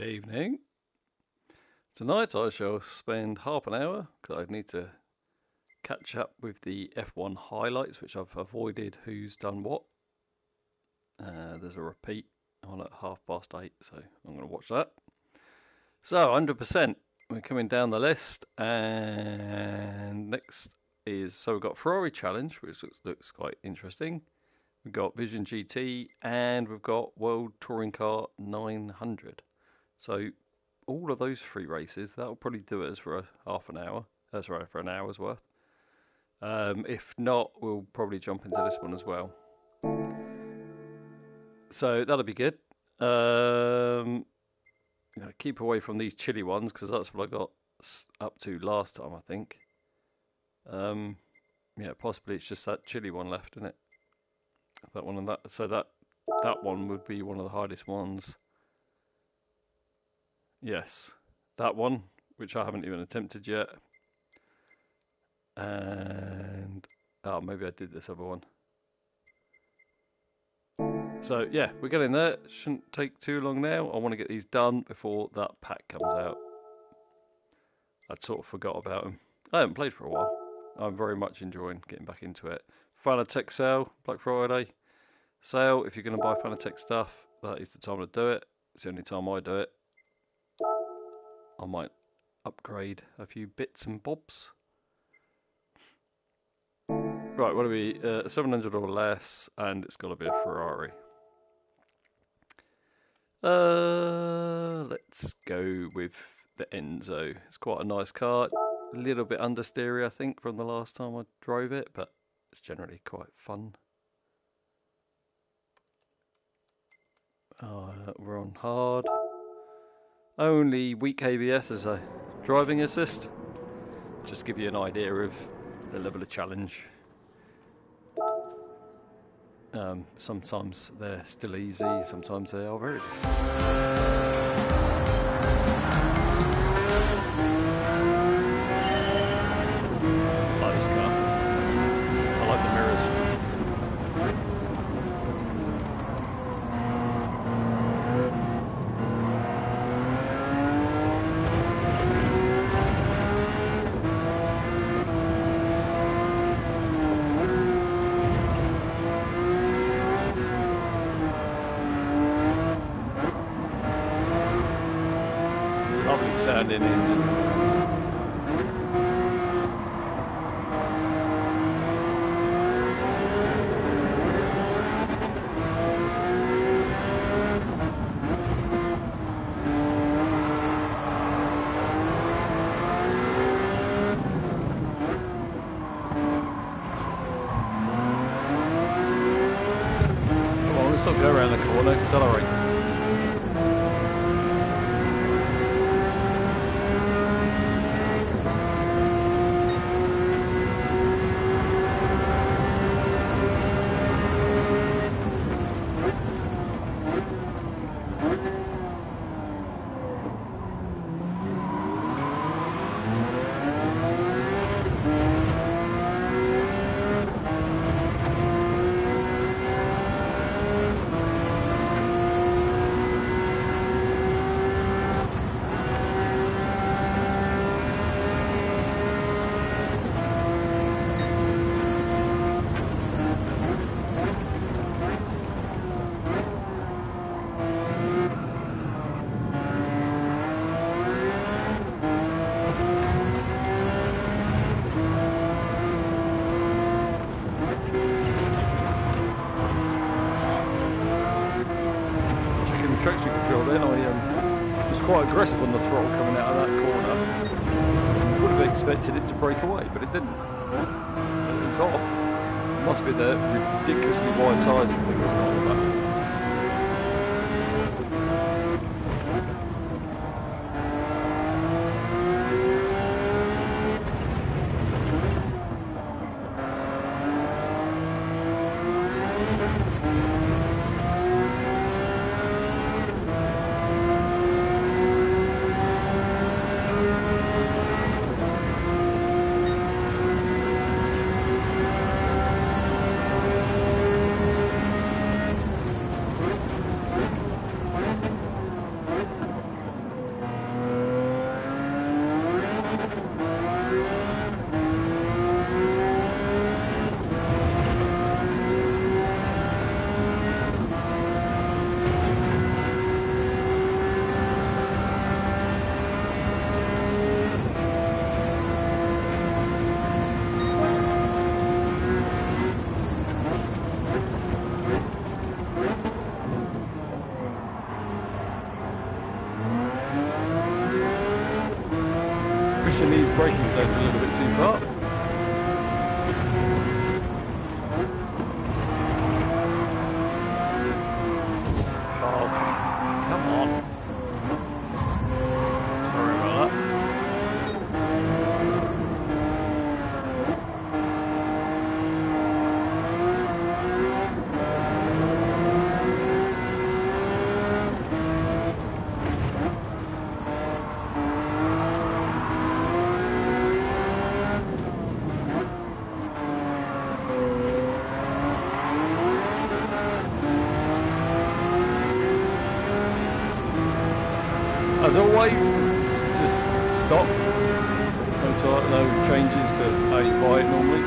Evening. Tonight I shall spend half an hour because I need to catch up with the F1 highlights, which I've avoided who's done what. There's a repeat on at 8:30, so I'm going to watch that. So 100%, we're coming down the list, and next is, so we've got Ferrari Challenge, which looks quite interesting. We've got Vision GT, and we've got World Touring Car 900. So all of those three races, that'll probably do us for half an hour. That's right, for an hour's worth. If not, we'll probably jump into this one as well. So that'll be good. Keep away from these chilly ones because that's what I got up to last time, I think. Possibly it's just that chilly one left, isn't it? That one and that. So that one would be one of the hardest ones. Yes, that one, which I haven't even attempted yet. And maybe I did this other one. So yeah, we're getting there. Shouldn't take too long now. I want to get these done before that pack comes out. I'd sort of forgot about them. I haven't played for a while. I'm very much enjoying getting back into it. Fanatec sale, Black Friday sale. If you're going to buy Fanatec stuff, that is the time to do it. It's the only time I do it. I might upgrade a few bits and bobs. Right, what are we? 700 or less, and it's got to be a Ferrari. Let's go with the Enzo. It's quite a nice car. A little bit understeery, I think, from the last time I drove it, but it's generally quite fun. We're on hard. Only weak ABS as a driving assist. Just to give you an idea of the level of challenge. Sometimes they're still easy, sometimes they are very difficult. I like this car. I like the mirrors. Sounding engine. Come on, let's not go around the corner, accelerate. Traction control then, I was quite aggressive on the throttle coming out of that corner. Would have expected it to break away, but it didn't. It's off. It must be the ridiculously wide tyres and things like that. pushing these braking zones a little bit too far. Oh, come on. Sorry about that. As always, just stop. No changes to how you buy it normally.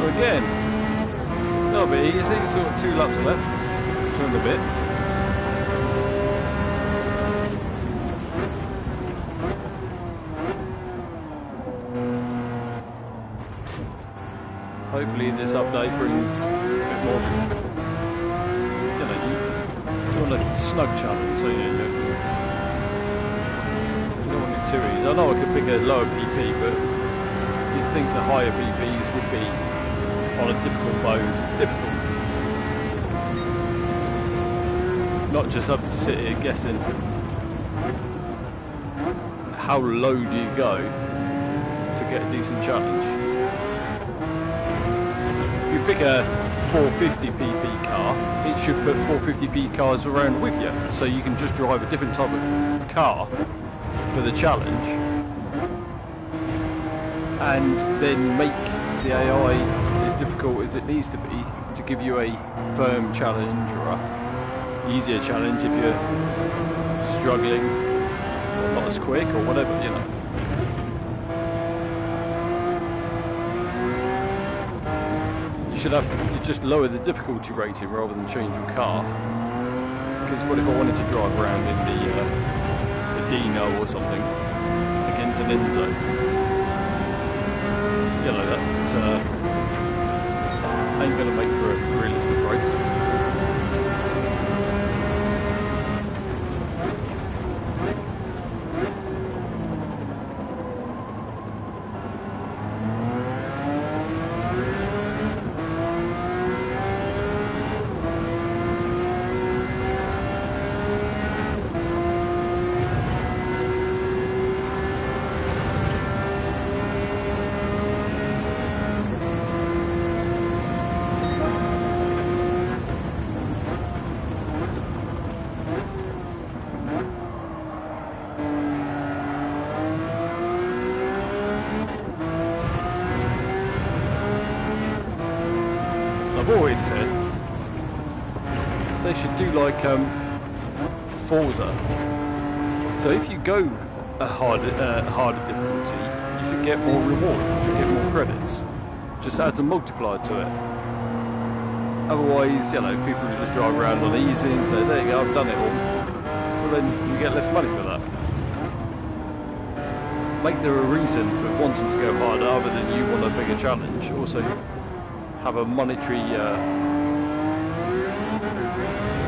Again, a little bit easy, sort of 2 laps left, 2 and a bit. Hopefully this update brings a bit more, you want a snug challenge, so you don't want it too easy. I know I could pick a lower PP, but you'd think the higher PPs would be on a difficult mode, not just have to sit here guessing how low do you go to get a decent challenge. If you pick a 450 PP car, it should put 450p cars around with you, so you can just drive a different type of car for the challenge and then make the AI as difficult as it needs to be to give you a firm challenge or a easier challenge if you're struggling or not as quick or whatever, you know. You just lower the difficulty rating rather than change your car, because what if I wanted to drive around in the Dino or something against an Enzo? You know, that's ain't going to make for a realistic race. I've always said they should do like Forza. So if you go a harder difficulty, you should get more rewards, you should get more credits. Just adds a multiplier to it. Otherwise, you know, people who just drive around on easy and say, there you go, I've done it all. Well, then you get less money for that. Make there a reason for wanting to go harder other than you want a bigger challenge. Also, have a monetary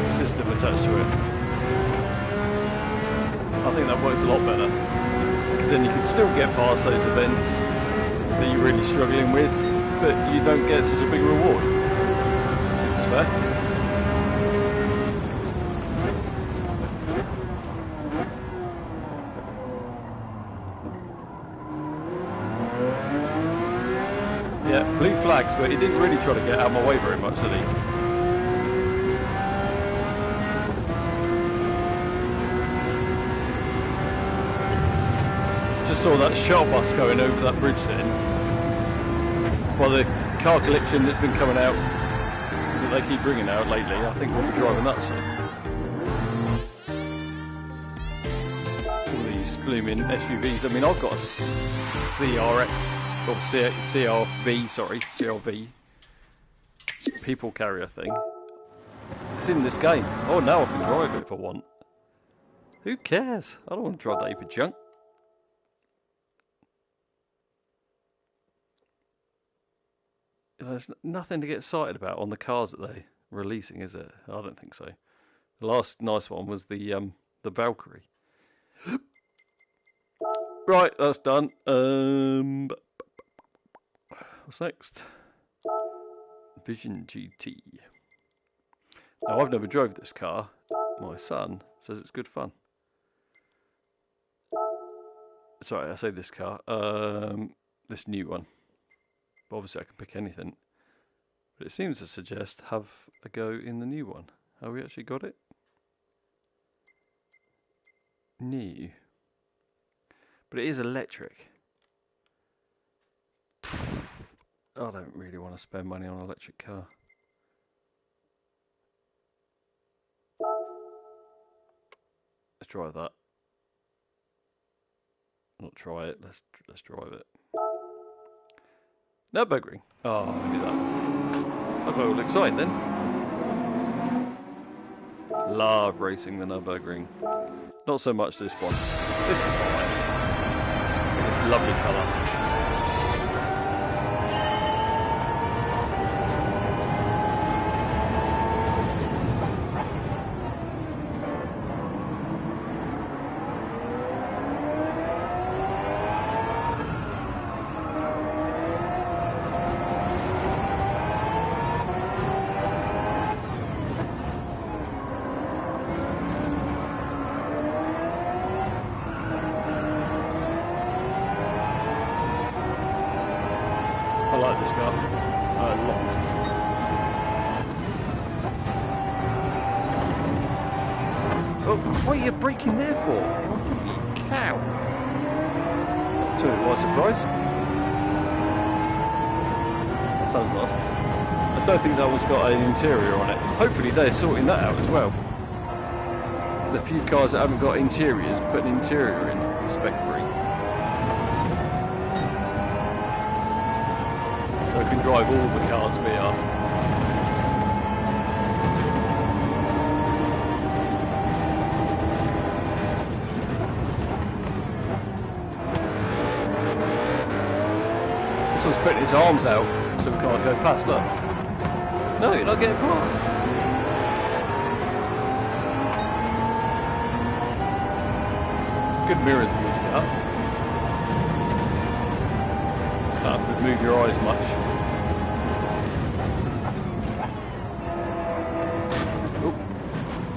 system attached to it. I think that works a lot better, because then you can still get past those events that you're really struggling with, but you don't get such a big reward. Seems fair. Yeah, blue flags, but he didn't really try to get out of my way very much, did he? Just saw that shuttle bus going over that bridge then. Well, the car collection that's been coming out, that they keep bringing out lately, I think we'll be driving that soon. All these blooming SUVs. I mean, I've got a CRX. Or CRV people carrier thing. It's in this game. Oh, now I can drive it if I want. Who cares? I don't want to drive that heap of junk. There's nothing to get excited about on the cars that they're releasing, is it? I don't think so. The last nice one was the Valkyrie. Right, that's done. What's next? Vision GT. Now, I've never drove this car. My son says it's good fun. Sorry, I say this car. This new one. But obviously, I can pick anything. But it seems to suggest have a go in the new one. Have we actually got it? New. But it is electric. I don't really want to spend money on an electric car. Let's try that. Not try it. Let's drive it. Nürburgring. Oh, look at that. I got all excited then. Love racing the Nürburgring. Not so much this one. This is fine. It's a lovely colour. I like this car a lot. Oh, what are you braking there for? Holy cow! Not too much surprise. That sounds nice. I don't think that one's got an interior on it. Hopefully they're sorting that out as well. The few cars that haven't got interiors, put an interior in spec-free. So we can drive all the cars we are. This one's putting his arms out so we can't go past, look. No, you're not getting past. Good mirrors in this car. Don't have to move your eyes much. Oh,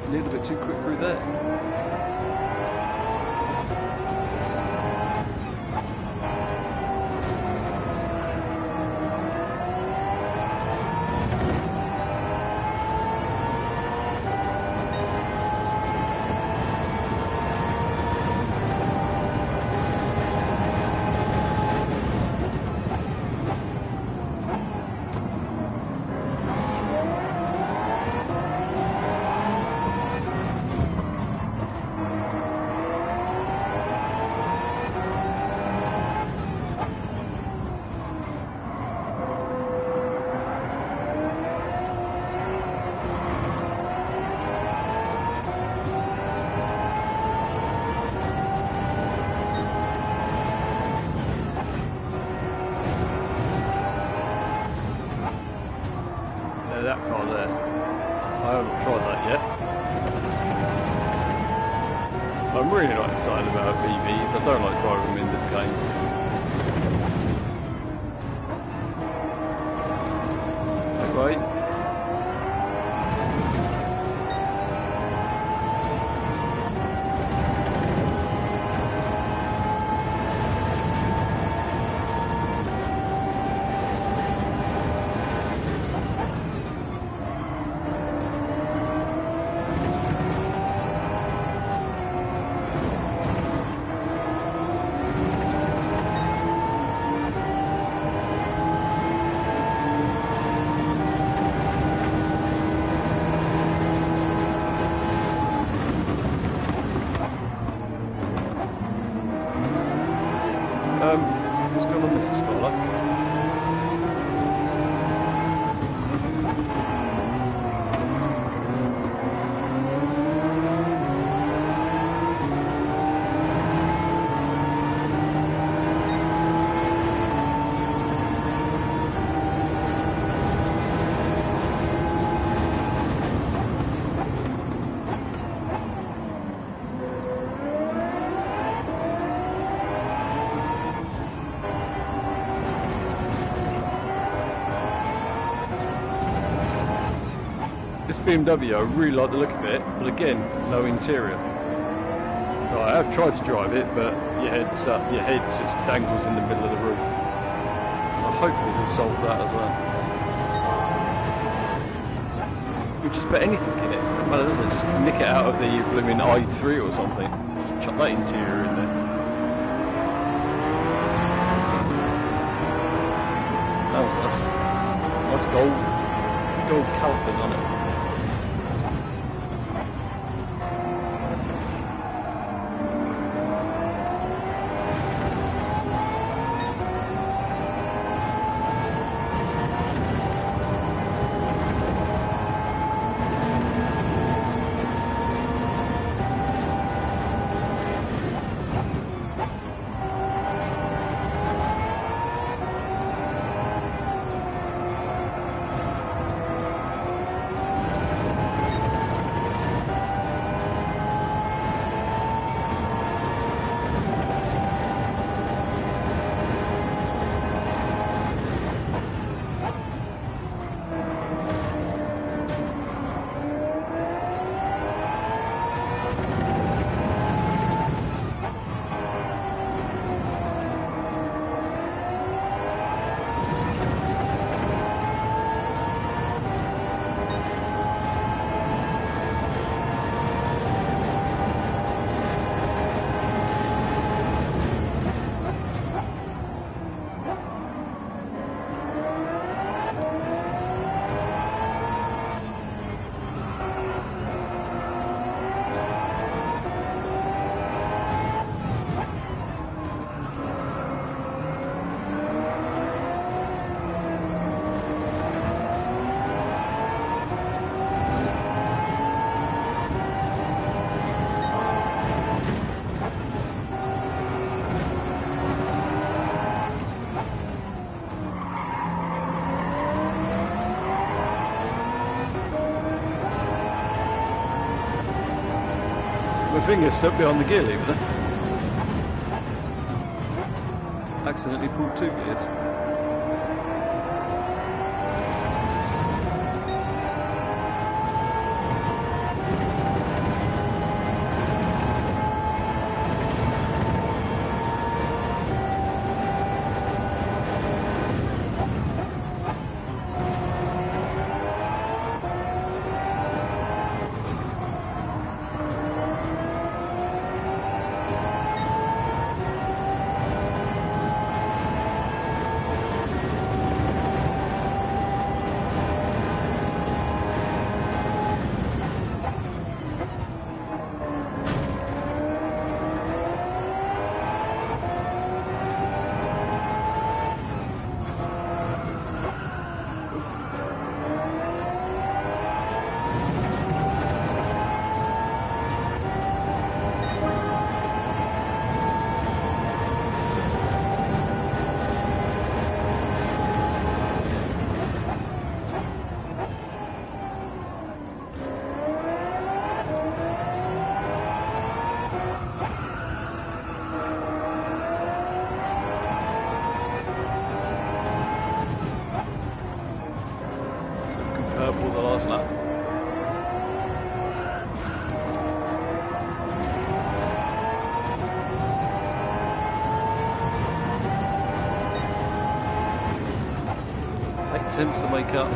a little bit too quick through there. that car there. I haven't tried that yet. I'm really not excited about EVs. I don't like driving them in this game. Right. What's going on, Mr. Scholar? This BMW, I really like the look of it, but again, no interior. I have tried to drive it, but your head just dangles in the middle of the roof. So I hope we can solve that as well. You just put anything in it, no matter, doesn't it? Just nick it out of the blooming i3 or something. Just chuck that interior in there. Sounds nice. Nice gold calipers on it. My finger's stuck behind the gear lever. Accidentally pulled 2 gears. last lap. Attempts to make up.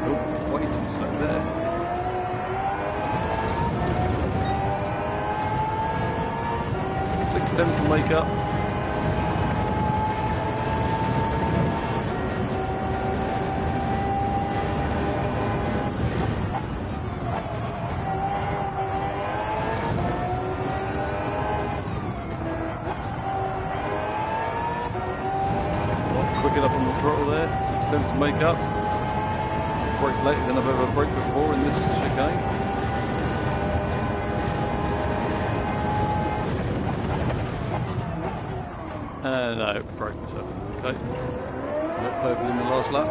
Oh, way too slow there. Six attempts to make up. Quick it up on the throttle there, 6 attempts to make up. Brake later than I've ever braked before in this chicane. And no, broke myself. Okay. Not over in the last lap.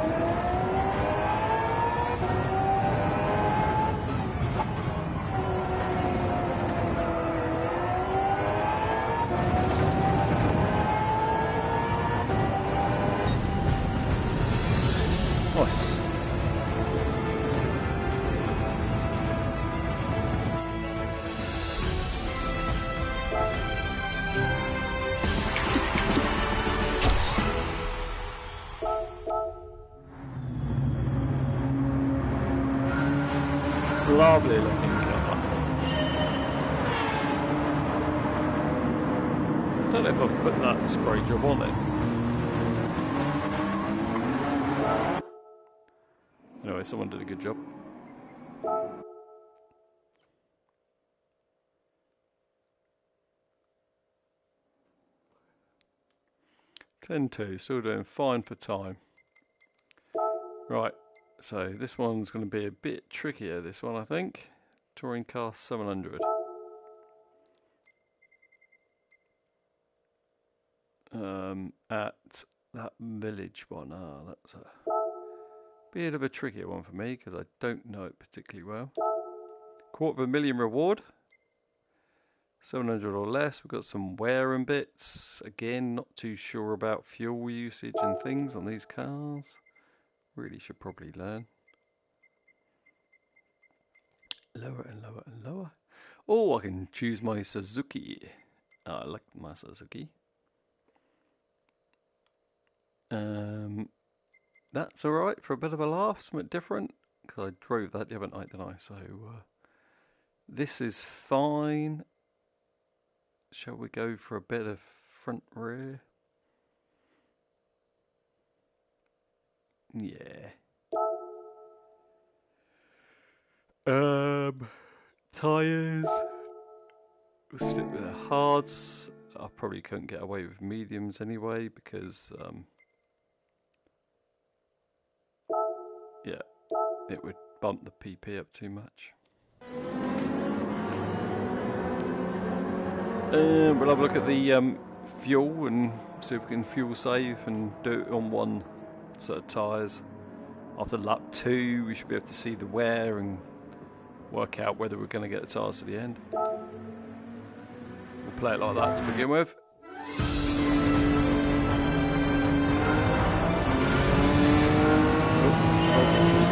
Nice. Lovely looking car. I don't know if I've put that spray job on it. Anyway, someone did a good job. (10-2), still doing fine for time. Right, so this one's going to be a bit trickier, this one I think. Touring Car 700. At that village one. That's a bit of a trickier one for me because I don't know it particularly well. $250,000 reward. 700 or less. We've got some wear and bits. Again, not too sure about fuel usage and things on these cars. Really should probably learn. Lower and lower and lower. Oh, I can choose my Suzuki. I like my Suzuki. That's alright for a bit of a laugh, something different. Because I drove that the other night, didn't I? So, this is fine. Shall we go for a bit of front rear? Yeah. Tyres. We'll stick with the hards. I probably couldn't get away with mediums anyway because yeah, it would bump the PP up too much. We'll have a look at the fuel and see if we can fuel save and do it on one set of tyres. After lap 2 we should be able to see the wear and work out whether we're going to get the tyres to the end. We'll play it like that to begin with.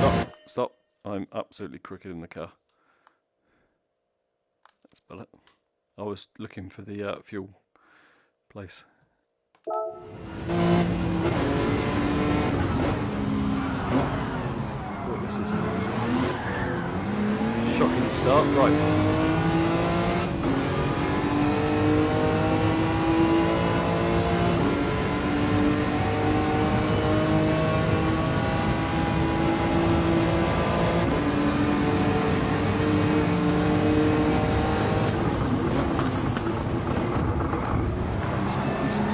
Oh, stop. I'm absolutely crooked in the car. That's better. I was looking for the fuel place. Oh, this is a shocking start. Right.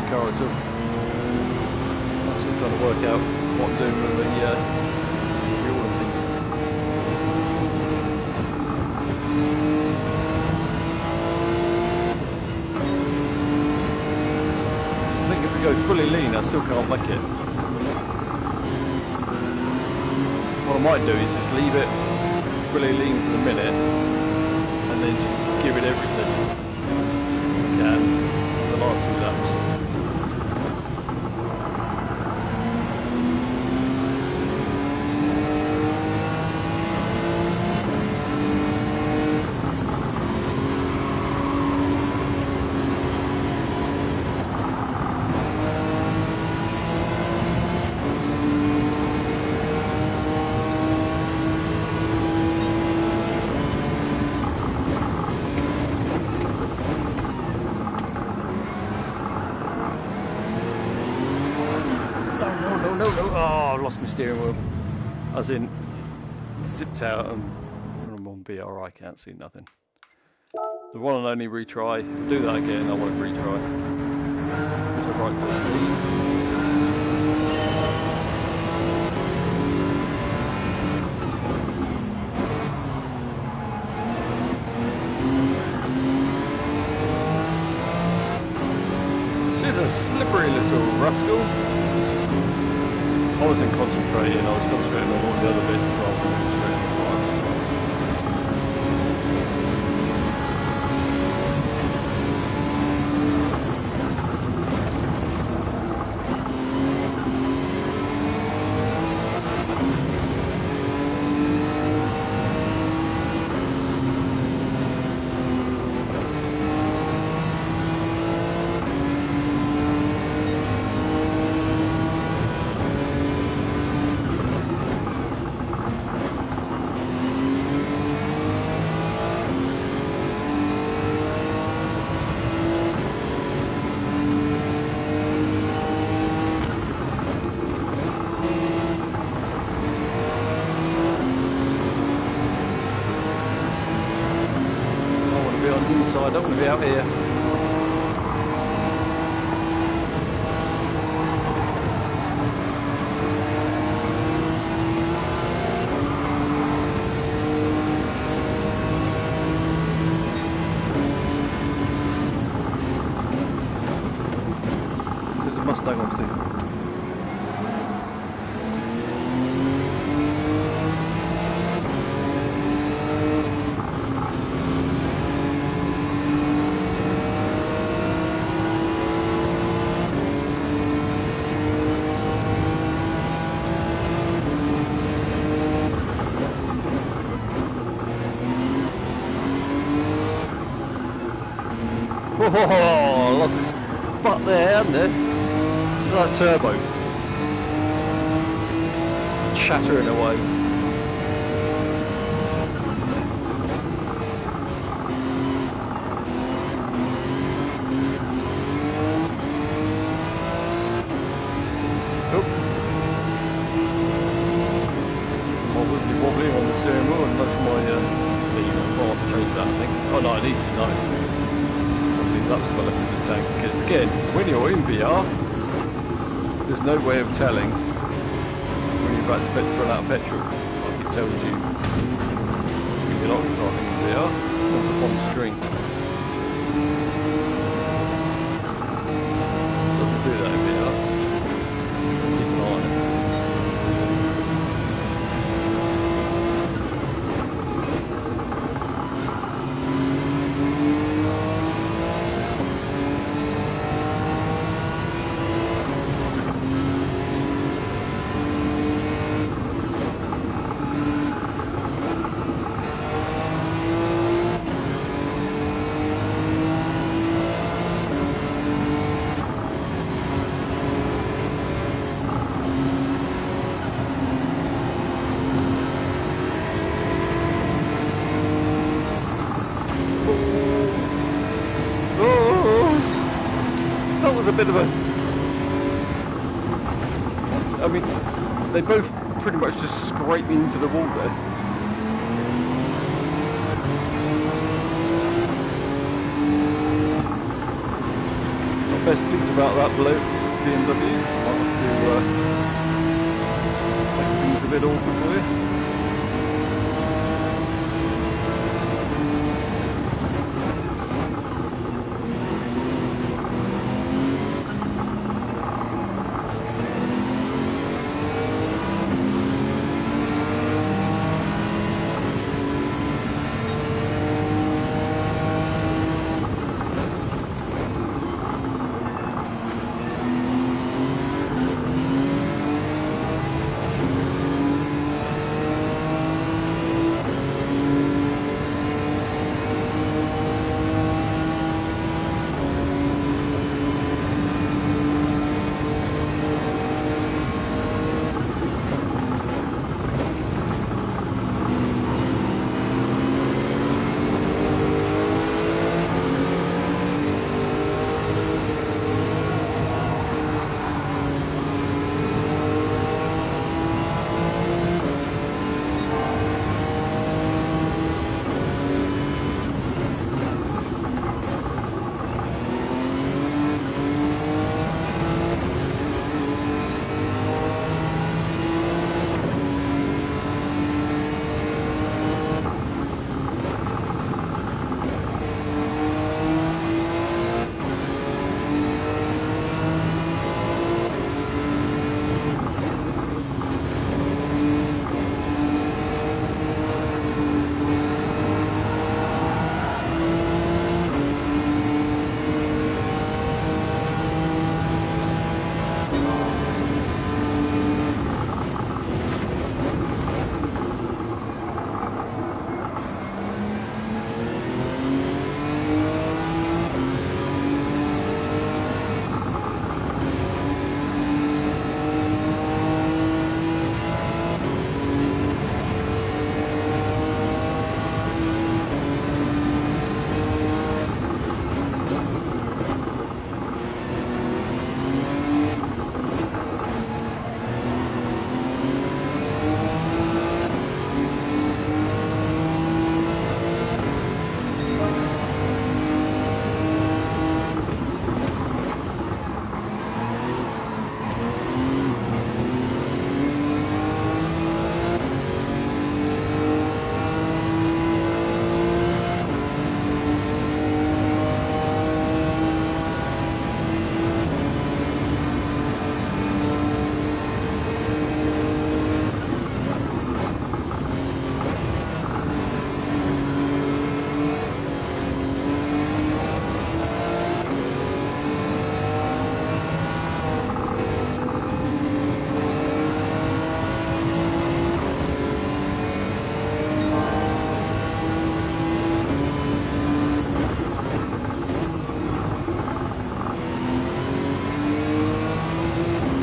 Car at all. I'm still trying to work out what I'm doing with the fuel and things. I think if we go fully lean, I still can't make it. One of I might do is just leave it fully lean for the minute and then just give it everything I can for the last few laps. Oh, I lost my steering wheel. As in, zipped out, and when I'm on VR, I can't see nothing. The one and only retry. Do that again, I won't retry. So right to lead. She's a slippery little rascal. I wasn't concentrating, I was concentrating on all the other bits rather than concentrating on inside, I don't want to be out here. There's a Mustang off too. Oh, lost its butt there, hadn't it? It's like turbo. Chattering away. Oh. Wobbly on the steering wheel and that's my lead. I can't change that, I think. Oh no, I need to know. That's got left in the tank, because again, when you're in VR, there's no way of telling when you're about to run out of petrol. Like it tells you when you're not driving in VR, it comes up on the screen. It doesn't do that in VR. Keep an eye on it. A bit of a, I mean, they both pretty much just scraped me into the wall there. Not best pleased about that bloke, BMW. Might have to make things a bit awkward for you.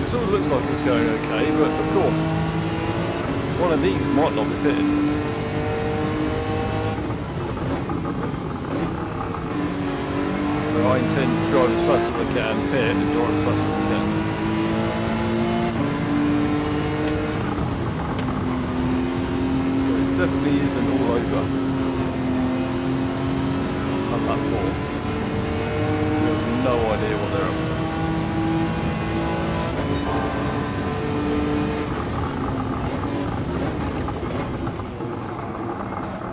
It sort of looks like it's going okay, but of course, one of these might not be fitting. But I intend to drive as fast as I can, pit and drive as fast as I can. So it definitely isn't all over on that 4. You have no idea what they're up to.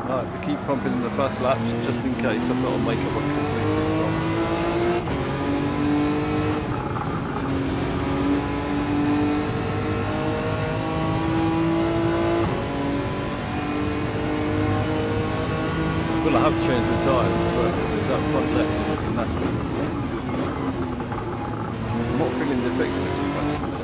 I have to keep pumping in the fast laps just in case I've got to make up a complete pit stop. Well, I have to change my tyres as well because that front left is looking nasty. I'm not feeling the effects of it too much at the minute.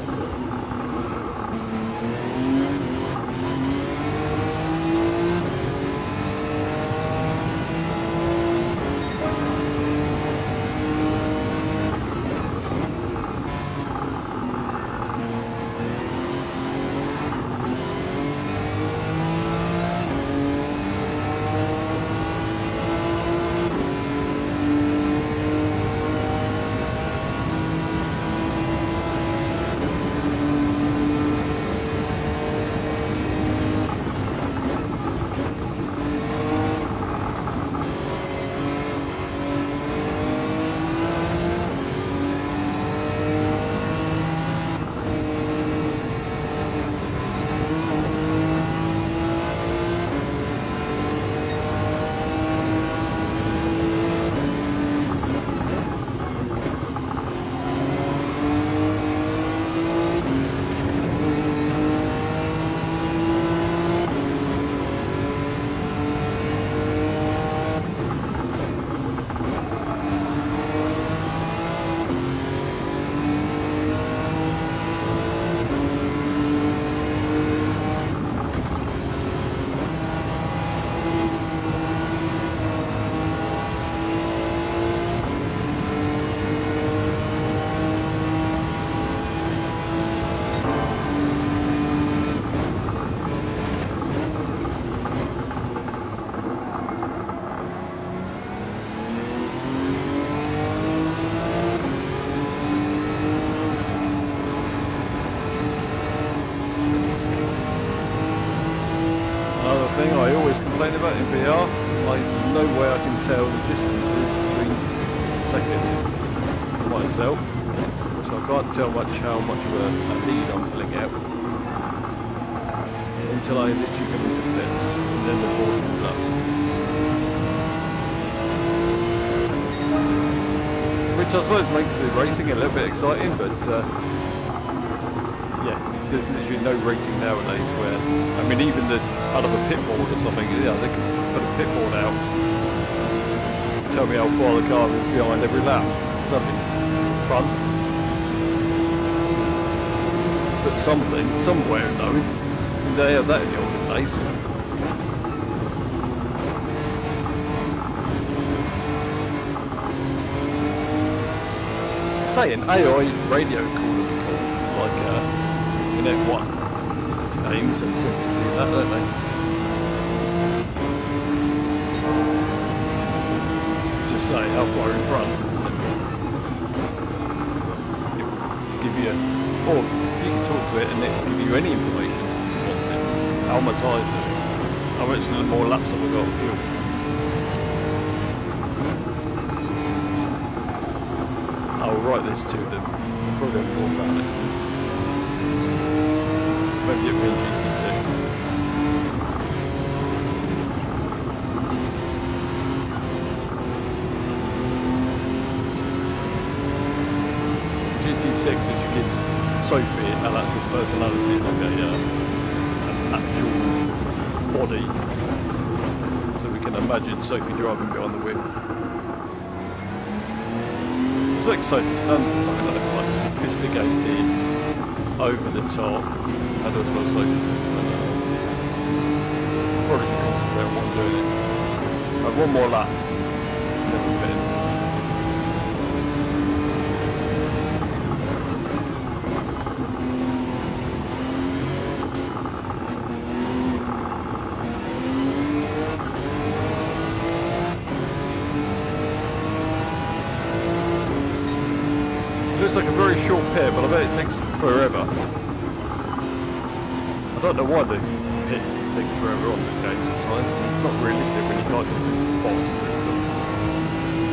Thing I always complain about in VR, there's no way I can tell the distances between second and myself, so I can't tell how much of a lead I'm pulling out until I literally come into the pits and then the board comes up. Which I suppose makes the racing a little bit exciting, but yeah, there's literally no racing nowadays where, I mean, even out of a pit board or something, yeah, they can put a pit board out, tell me how far the car is behind every lap. Nothing fun, but something, somewhere of knowing. They have that in the olden days. Saying AI radio caller like in F1 games, and tend to do that, don't they? Just say how far in front, it'll give you, or you can talk to it and it'll give you any information you want to. How my tyres doing, how much more laps have I got of fuel. I'll write this to them. I'll probably have to talk about it. Maybe it'll be in GT6. GT6 is you give Sophie an actual personality, like an actual body. So we can imagine Sophie driving behind the wheel. It's like Sophie standard, something like sophisticated, over the top. How do I suppose Sophie? Probably should concentrate on what I'm doing. I have one more lap, and then we'll finish. takes forever. I don't know why the pit takes forever on this game sometimes. I mean, it's not realistic when you can't use it as a box.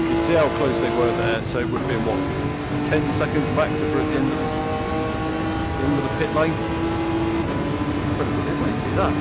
You can see how close they were there, so it would have been what, 10 seconds max if we're at the end of the pit lane. But it might be that.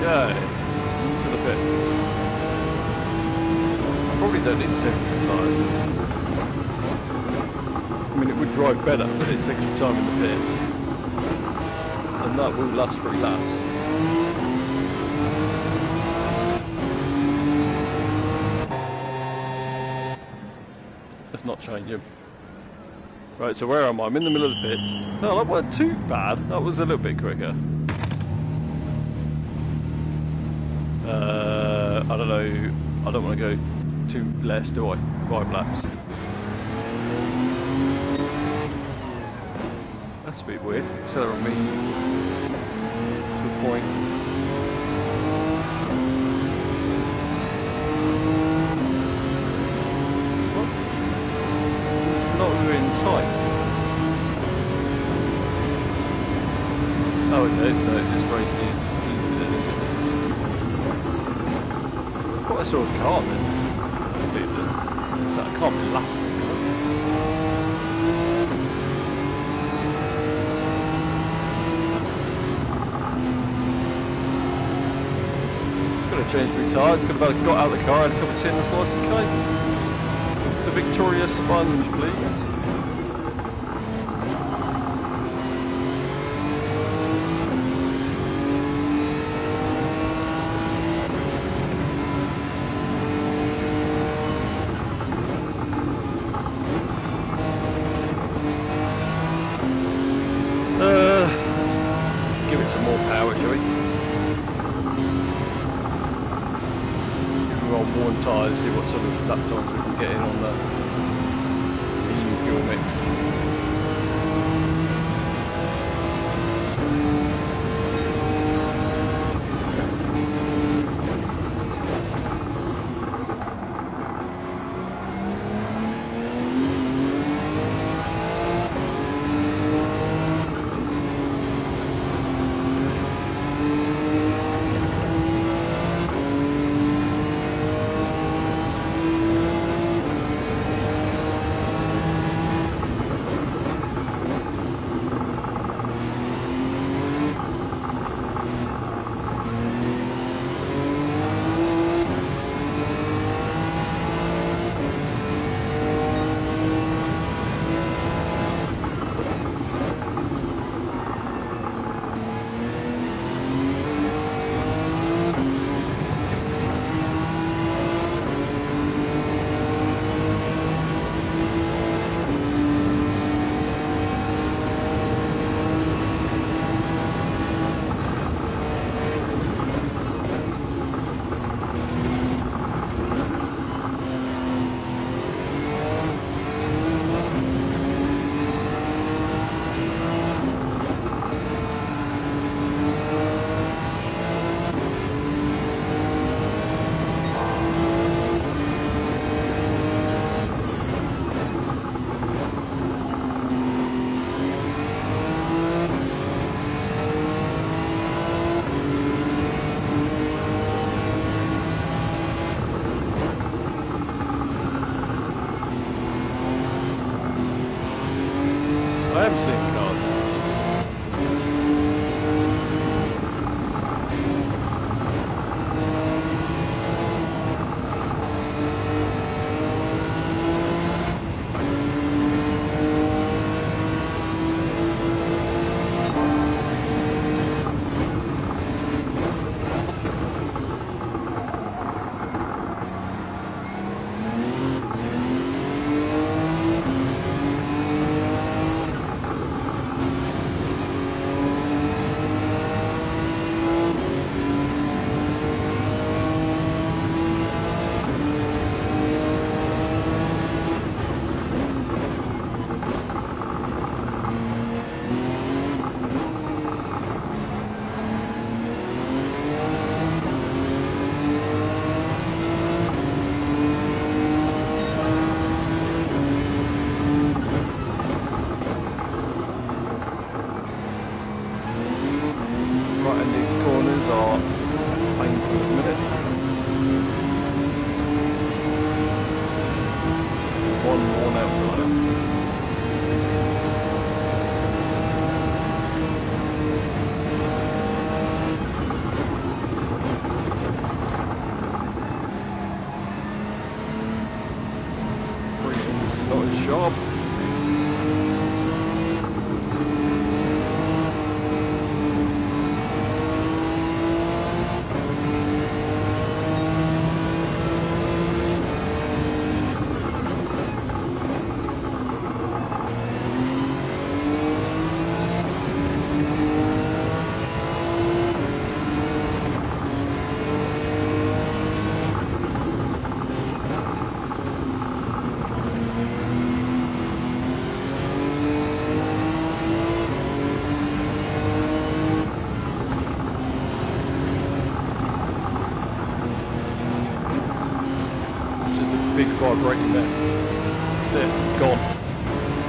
Okay, into the pits. I probably don't need 7 tyres. I mean, it would drive better, but it's extra time in the pits. And that will last 3 laps. Let's not change him. Right, so where am I? I'm in the middle of the pits. No, that wasn't too bad. That was a little bit quicker. I don't know. I don't want to go too less, do I? 5 laps. That's a bit weird. Accelerate me to a point. What? Not really in sight. Oh, okay. So this race is easy then, is it? I thought I saw a car then. So I can't be laughing. Gotta change my tyres. Could have got out of the car and a cup of tea and a slice of cake. The Victoria sponge, please. Let's give it some more power, shall we? We're on worn tyres, see what sort of lap times we can get in on the lean fuel mix. I am seeing cars. Not as sharp. Big vibrating mess. That's it, it's gone.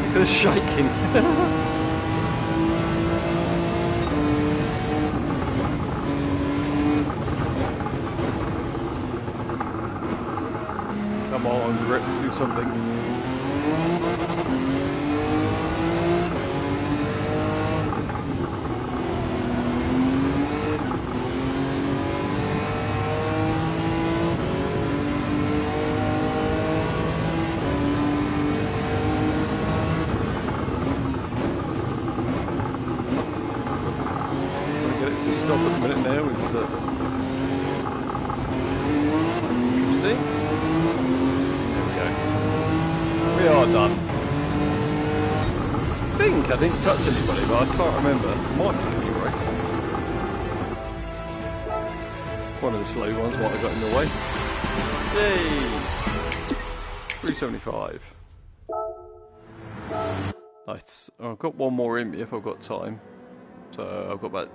Look at the shaking. Come on, grip, do something. Stop at the minute now, it's interesting. There we go. We are done. I think I didn't touch anybody, but I can't remember. Might be any race. One of the slow ones might have got in the way. Yay! 375. Nice. I've got one more in me if I've got time. So I've got about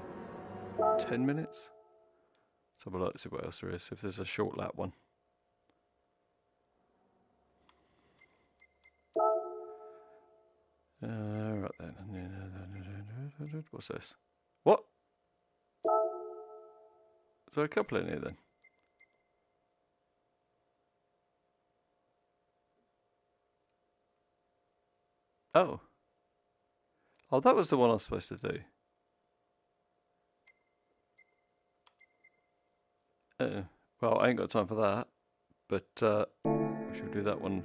10 minutes. Let's have a look, see what else there is, if there's a short lap one. Right then. What's this? What? Is there a couple in here then? Oh. Oh, that was the one I was supposed to do. Well, I ain't got time for that, but we should do that one.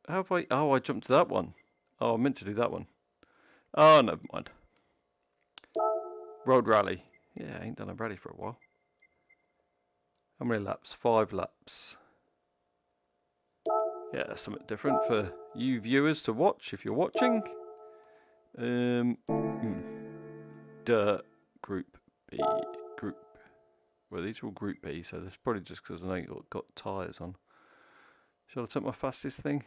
How have I? Oh, I jumped to that one. Oh, I meant to do that one. Oh, never mind. Road rally. Yeah, I ain't done a rally for a while. How many laps? 5 laps. Yeah, that's something different for you viewers to watch if you're watching. Group B. Group. Well, these are all Group B, so that's probably just because I ain't got tyres on. Shall I take my fastest thing?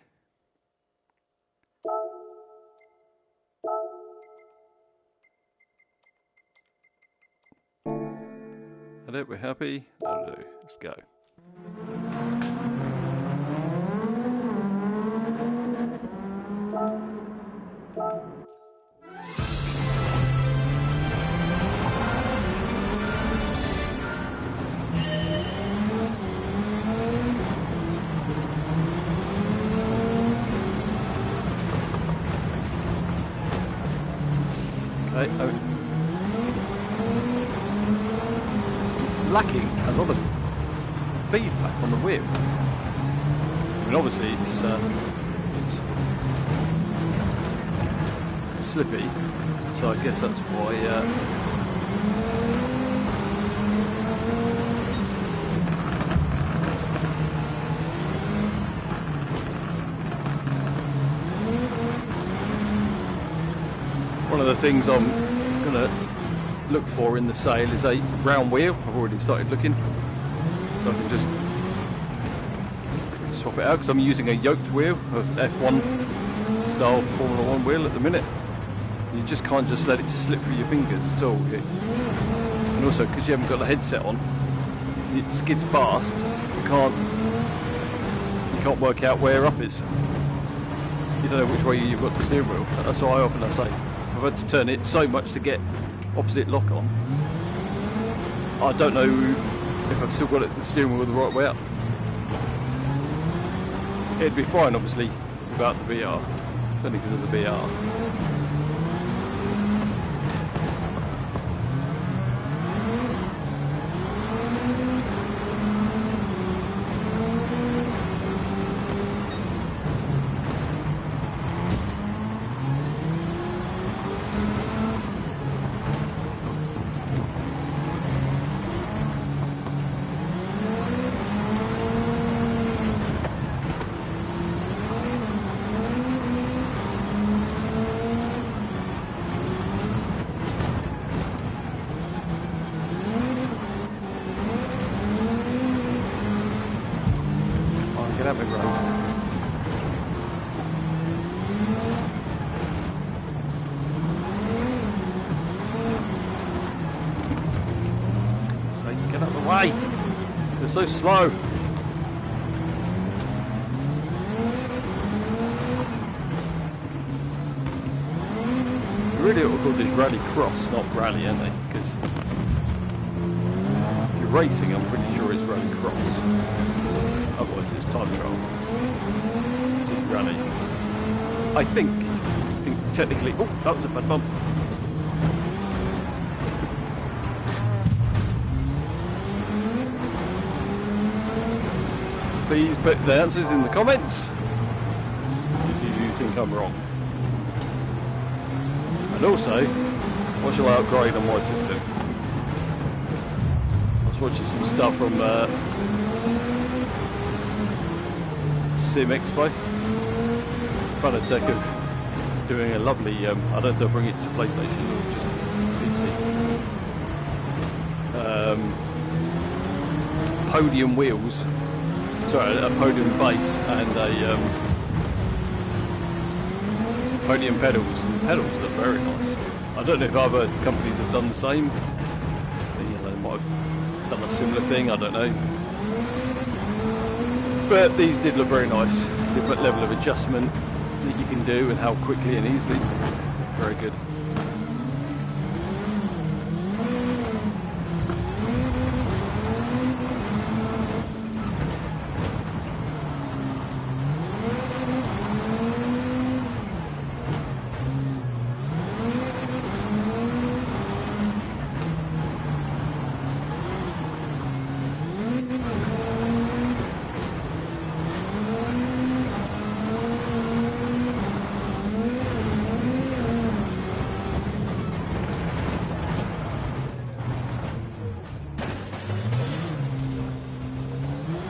I hope we're happy. That'll do. Let's go. lacking a lot of feedback on the wheel. I mean, obviously it's slippy, so I guess that's why. One of the things I'm going to look for in the sale is a round wheel. I've already started looking, so I can just swap it out because I'm using a yoked wheel, of F1 style Formula 1 wheel at the minute. You just can't just let it slip through your fingers at all. And also, because you haven't got the headset on, if it skids past, you can't work out where up is. You don't know which way you've got the steering wheel. That's why I say I've had to turn it so much to get opposite lock on. I don't know if I've still got the steering wheel the right way up. It'd be fine, obviously, without the VR. It's only because of the VR. Get out of the way! They're so slow! You really ought to call this rally cross, not rally, aren't they? Because if you're racing, I'm pretty sure it's rally cross. Otherwise it's time trial. It's rally. I think technically... Oh, that was a bad bump. Please put the answers in the comments if you think I'm wrong. And also, what shall I upgrade on my system? I was watching some stuff from Sim Expo. Fanatec of doing a lovely, I don't know if they'll bring it to PlayStation or just PC. Podium wheels. Sorry, a podium base and a podium pedals, and the pedals look very nice. I don't know if other companies have done the same. They might have done a similar thing, I don't know. But these did look very nice. Different level of adjustment that you can do and how quickly and easily. Very good.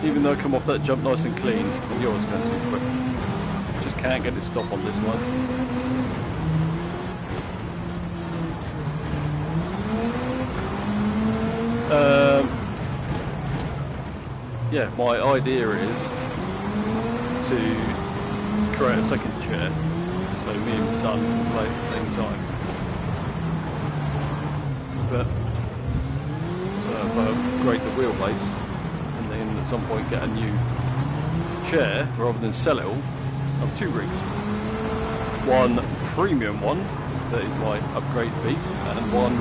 Even though I come off that jump nice and clean, and yours going too quick. Just can't get it stop on this one. Yeah, my idea is to create a second chair, so me and my son can play at the same time. But so if I upgrade the wheelbase, at some point get a new chair rather than sell it all. I have 2 rigs. One premium one that is my upgrade piece, and one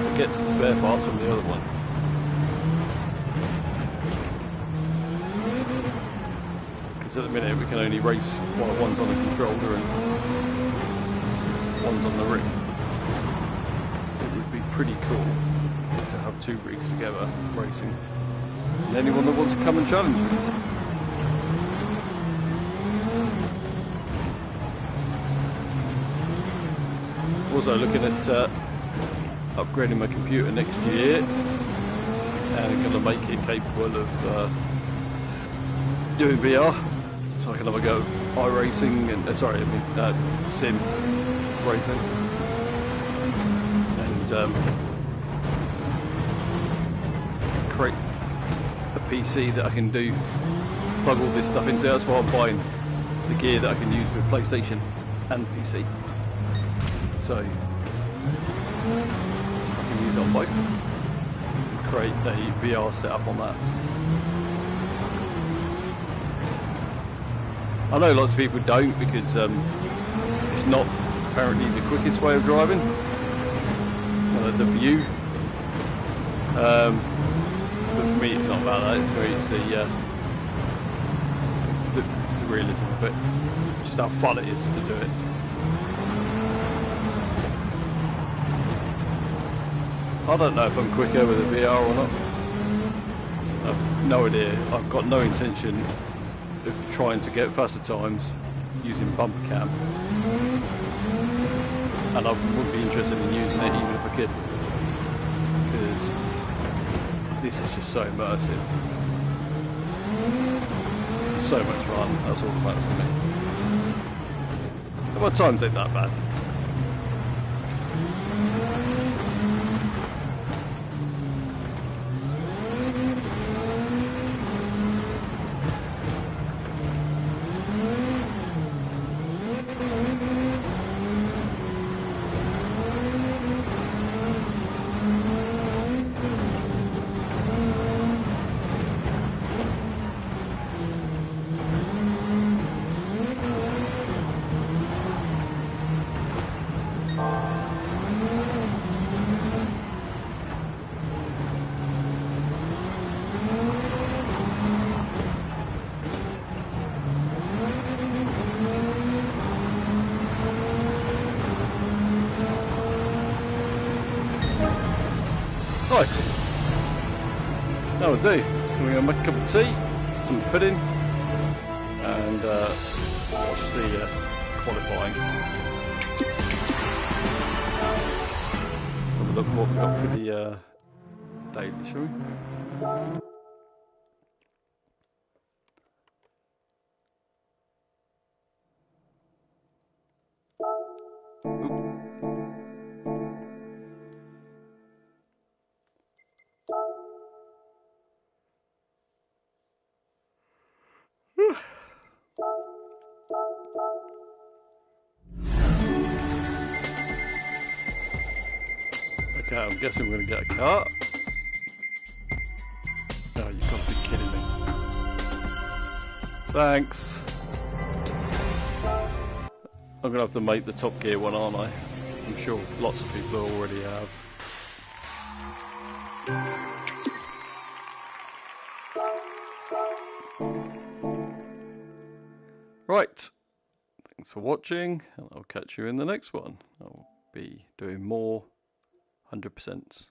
that gets the spare parts from the other one. Because at the minute we can only race while one's on a controller and one's on the rig. would be pretty cool to have 2 rigs together racing. And anyone that wants to come and challenge me. Also looking at upgrading my computer next year and going to make it capable of doing VR, so I can have a go iRacing and sim racing, and create a PC that I can plug all this stuff into. That's why I'm buying the gear that I can use for PlayStation and PC, so I can use it on both and create a VR setup on that. I know lots of people don't, because it's not apparently the quickest way of driving, the view. But for me, it's not about that. It's the realism of it, just how fun it is to do it. I don't know if I'm quicker with a VR or not. I've no idea. I've got no intention of trying to get faster times using bumper cam, and I wouldn't be interested in using it even if I could, because this is just so immersive, so much fun. That's all that matters to me. And my times ain't that bad. Nice. That would do. We're going to make a cup of tea, some pudding, and watch the qualifying. Let's have a look what we've got for the daily, shall we? Okay, I'm guessing we're going to get a car. Oh, you've got to be kidding me. Thanks. I'm going to have to make the Top Gear one, aren't I? I'm sure lots of people already have. Right. Thanks for watching, and I'll catch you in the next one. I'll be doing more 100%.